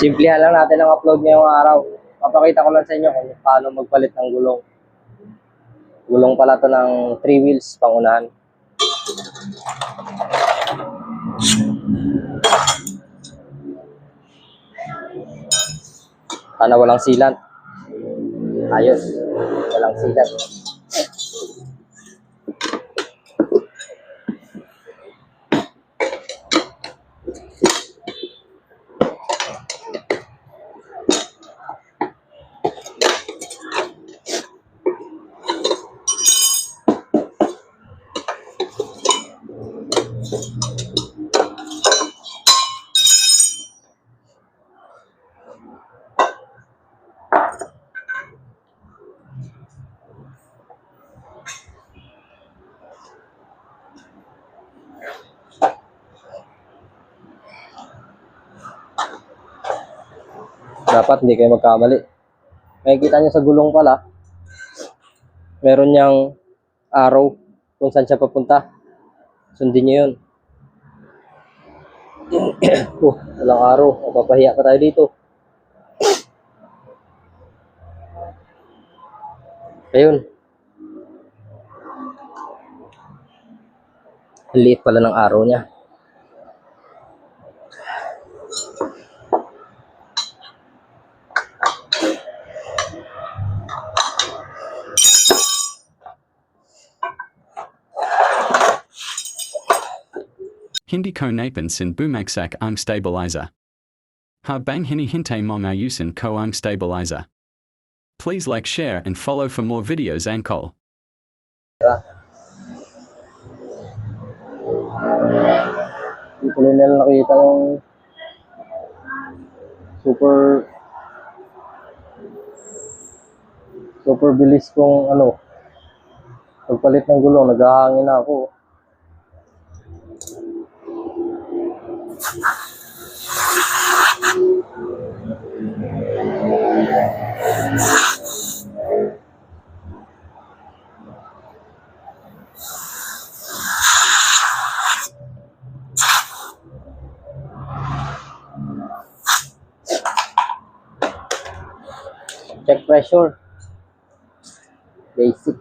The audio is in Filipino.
Simplihan lang natin ang upload ngayong araw. Papakita ko lang sa inyo kung paano magpalit ng gulong. Gulong pala to ng 3 wheels pangunahan. Sana walang silat. Ayos. Walang silat. Dapat hindi kayo magkamali. Makikita nyo sa gulong pala, meron niyang arrow kung saan siya papunta. Sundin nyo yun. Walang arrow. Mapapahiya pa tayo dito. Ayun. Ang liit pala ng arrow niya. Hindi ko napansin bumagsak ang stabilizer. Habang hinihintay mong ayusin ko ang stabilizer. Please like, share, and follow for more videos angkol. Hindi ko nila nakita yung super bilis kong pagpalit ng gulong. Naghahangin na ako. Check pressure. Basic.